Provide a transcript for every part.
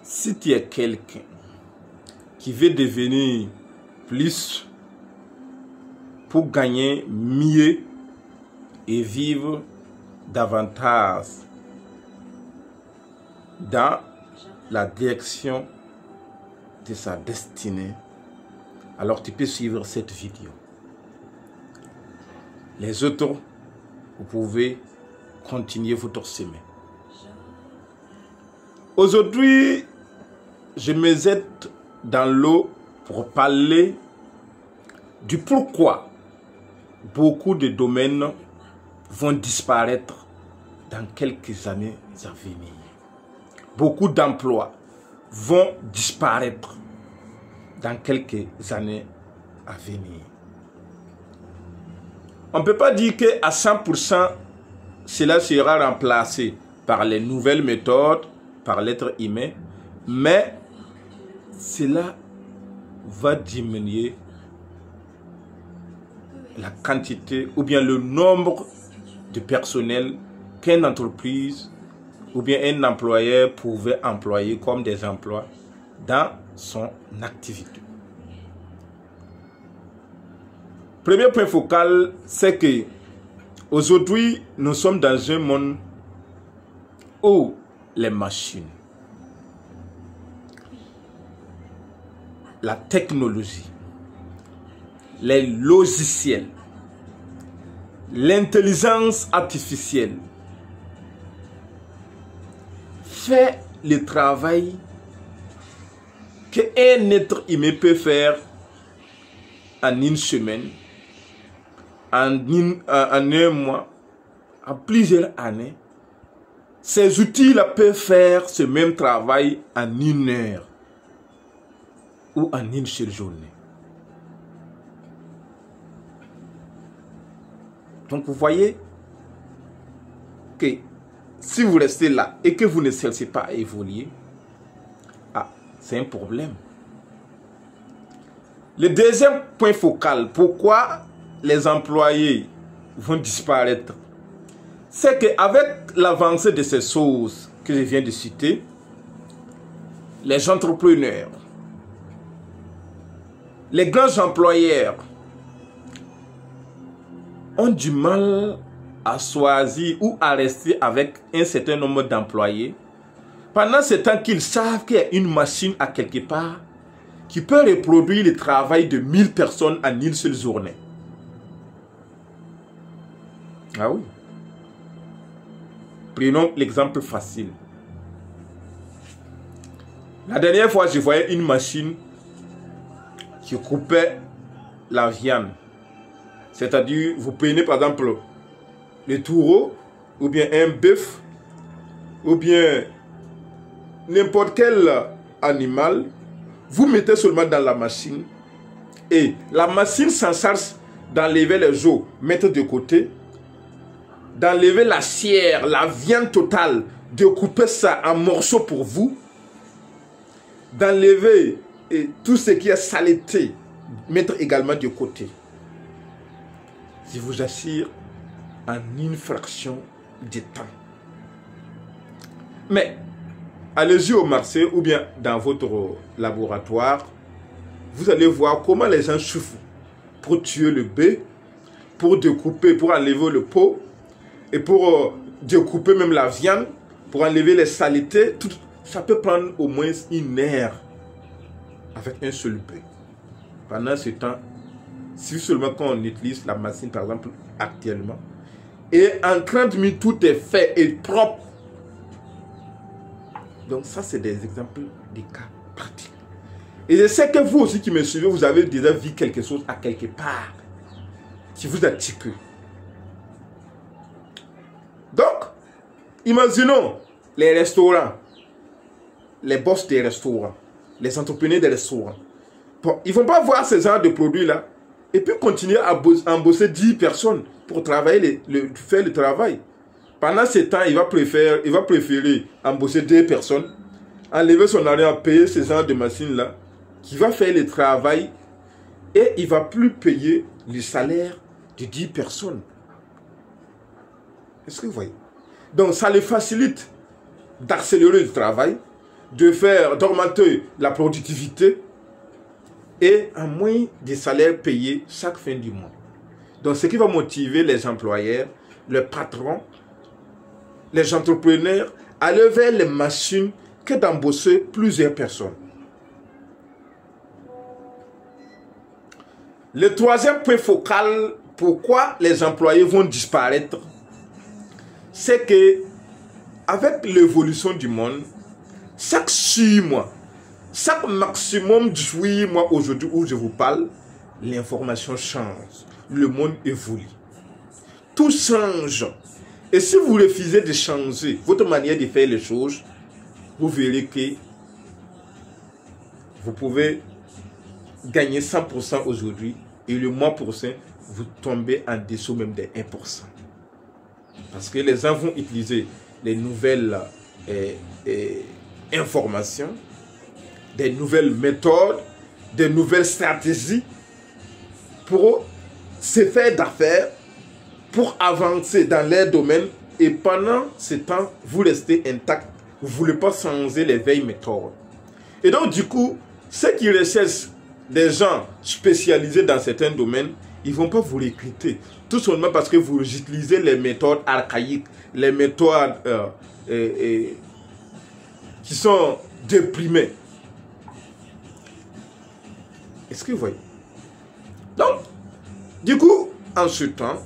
Si tu es quelqu'un qui veut devenir plus pour gagner mieux et vivre davantage dans la direction de sa destinée, alors tu peux suivre cette vidéo. Les autres, vous pouvez continuer votre chemin. Aujourd'hui, je me jette dans l'eau pour parler du pourquoi beaucoup de domaines vont disparaître dans quelques années à venir. Beaucoup d'emplois vont disparaître dans quelques années à venir. On ne peut pas dire qu'à 100% cela sera remplacé par les nouvelles méthodes, par l'être humain, mais cela va diminuer la quantité ou bien le nombre de personnel qu'une entreprise ou bien un employeur pouvait employer comme des emplois dans son activité. Premier point focal, c'est que aujourd'hui, nous sommes dans un monde où les machines, la technologie, les logiciels, l'intelligence artificielle fait le travail qu'un être humain peut faire en une semaine, en un mois, en plusieurs années. Ces outils-là peuvent faire ce même travail en une heure ou en une seule journée. Donc vous voyez que si vous restez là et que vous ne cherchez pas à évoluer, c'est un problème. Le deuxième point focal, pourquoi les employés vont disparaître, c'est qu'avec l'avancée de ces choses que je viens de citer, les entrepreneurs, les grands employeurs ont du mal à choisir ou à rester avec un certain nombre d'employés pendant ce temps qu'ils savent qu'il y a une machine à quelque part qui peut reproduire le travail de 1000 personnes en une seule journée. Ah oui. Prenons l'exemple facile. La dernière fois, je voyais une machine qui coupait la viande. C'est-à-dire, vous prenez par exemple le taureau, ou bien un bœuf, ou bien n'importe quel animal, vous mettez seulement dans la machine, et la machine s'en charge d'enlever les os, mettre de côté, d'enlever la chair, la viande totale, de couper ça en morceaux pour vous, d'enlever tout ce qui est saleté, mettre également de côté. Je vous assure, en une fraction de temps. Mais, allez-y au marché ou bien dans votre laboratoire, vous allez voir comment les gens souffrent pour tuer le bœuf, pour découper, pour enlever le pot, et pour découper même la viande, pour enlever les saletés. Tout, ça peut prendre au moins une heure avec un seul bœuf. Pendant ce temps, si seulement quand on utilise la machine, par exemple, actuellement, et en 30 minutes, tout est fait et propre. Donc ça, c'est des exemples des cas pratiques. Et je sais que vous aussi qui me suivez, vous avez déjà vu quelque chose à quelque part qui vous a tiqué. Donc, imaginons les restaurants, les boss des restaurants, les entrepreneurs des restaurants. Bon, ils ne vont pas voir ce genre de produits-là et puis continuer à embaucher 10 personnes pour travailler faire le travail. Pendant ce temps, il va préférer embaucher 2 personnes, enlever son argent à payer ce genre de machine-là, qui va faire le travail et il ne va plus payer le salaire de 10 personnes. Est-ce que vous voyez? Donc, ça les facilite d'accélérer le travail, d'augmenter la productivité et à moins des salaires payés chaque fin du mois. Donc, ce qui va motiver les employeurs, les patrons, les entrepreneurs à aller vers les machines que d'embaucher plusieurs personnes. Le troisième point focal, pourquoi les employés vont disparaître, c'est que avec l'évolution du monde, chaque 6 mois, chaque maximum de 8 mois aujourd'hui où je vous parle, l'information change, le monde évolue. Tout change. Et si vous refusez de changer votre manière de faire les choses, vous verrez que vous pouvez gagner 100% aujourd'hui et le mois prochain, vous tombez en dessous même de 1%. Parce que les gens vont utiliser les nouvelles informations, des nouvelles méthodes, des nouvelles stratégies pour se faire d'affaires, pour avancer dans leur domaine. Et pendant ce temps, vous restez intact. Vous ne voulez pas changer les vieilles méthodes. Et donc, du coup, ceux qui recherchent des gens spécialisés dans certains domaines, ils ne vont pas vous recruter. Tout simplement parce que vous utilisez les méthodes archaïques, les méthodes qui sont déprimées. Est-ce que vous voyez? Donc, du coup, en ce temps,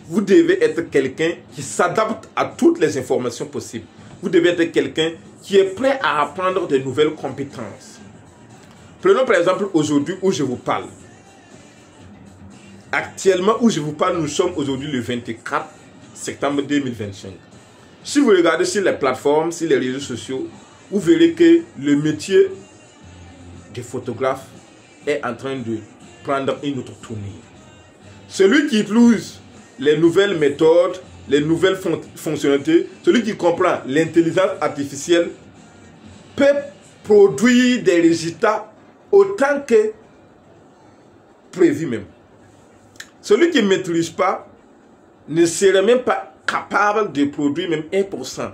vous devez être quelqu'un qui s'adapte à toutes les informations possibles. Vous devez être quelqu'un qui est prêt à apprendre de nouvelles compétences. Prenons par exemple aujourd'hui où je vous parle. Actuellement où je vous parle, nous sommes aujourd'hui le 24 septembre 2025. Si vous regardez sur les plateformes, sur les réseaux sociaux, vous verrez que le métier de photographe est en train de prendre une autre tournure. Celui qui utilise les nouvelles méthodes, les nouvelles fonctionnalités, celui qui comprend l'intelligence artificielle peut produire des résultats autant que prévu même. Celui qui ne maîtrise pas ne serait même pas capable de produire même 1%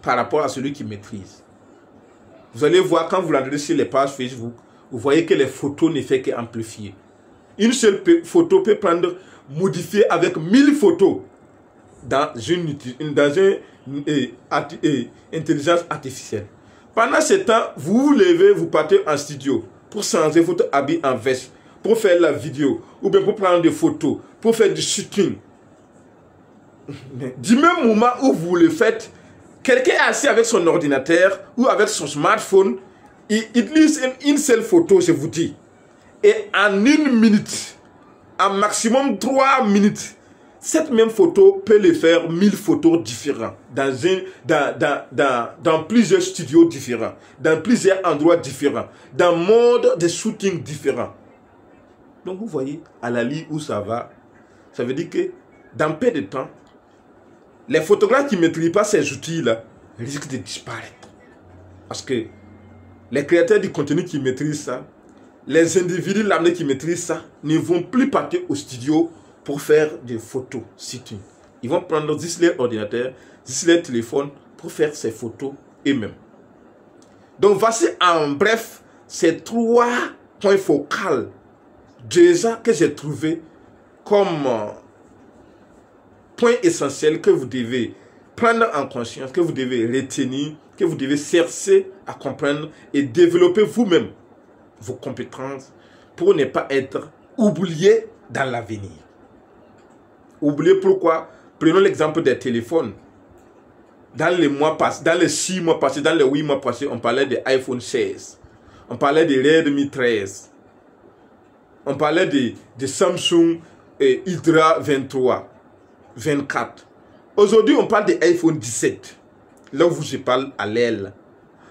par rapport à celui qui maîtrise. Vous allez voir quand vous regardez sur les pages Facebook, vous voyez que les photos ne font qu'amplifier. Une seule photo peut prendre, modifier avec 1000 photos dans une intelligence artificielle. Pendant ce temps, vous vous levez, vous partez en studio pour changer votre habit en veste, pour faire la vidéo, ou bien pour prendre des photos, pour faire du shooting. Du même moment où vous le faites, quelqu'un est assis avec son ordinateur ou avec son smartphone, il utilise une seule photo, je vous dis. Et en 1 minute, en maximum 3 minutes, cette même photo peut le faire 1000 photos différentes, dans plusieurs studios différents, dans plusieurs endroits différents, dans modes de shooting différents. Donc vous voyez à la ligne où ça va, ça veut dire que dans peu de temps, les photographes qui ne maîtrisent pas ces outils-là risquent de disparaître. Parce que les créateurs du contenu qui maîtrisent ça, les individus lambda qui maîtrisent ça, ne vont plus partir au studio pour faire des photos shooting. Ils vont prendre juste leur ordinateur, juste leur téléphone pour faire ces photos eux-mêmes. Donc voici en bref ces 3 points focaux déjà que j'ai trouvé comme point essentiel que vous devez prendre en conscience, que vous devez retenir, que vous devez chercher à comprendre et développer vous-même vos compétences pour ne pas être oublié dans l'avenir. Oublié pourquoi? Prenons l'exemple des téléphones. Dans les mois passés, dans les 6 mois passés, dans les 8 mois passés, on parlait de iPhone 16. On parlait de Redmi 13. On parlait de Samsung Hydra 23, 24. Aujourd'hui, on parle de iPhone 17. Là où je parle à l'aile.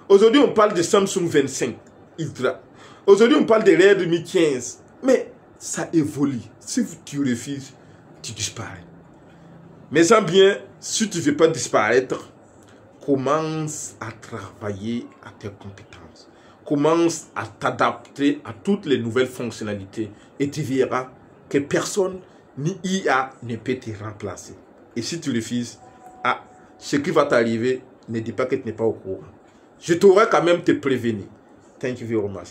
Aujourd'hui, on parle de Samsung 25 Hydra. Aujourd'hui, on parle de Redmi 15. Mais ça évolue. Si tu refuses, tu disparais. Mais sans bien, si tu ne veux pas disparaître, commence à travailler à tes compétences. Commence à t'adapter à toutes les nouvelles fonctionnalités. Et tu verras que personne ni IA ne peut te remplacer. Et si tu refuses, ce qui va t'arriver, ne dis pas que tu n'es pas au courant. je t'aurais quand même te prévenir. Thank you very much.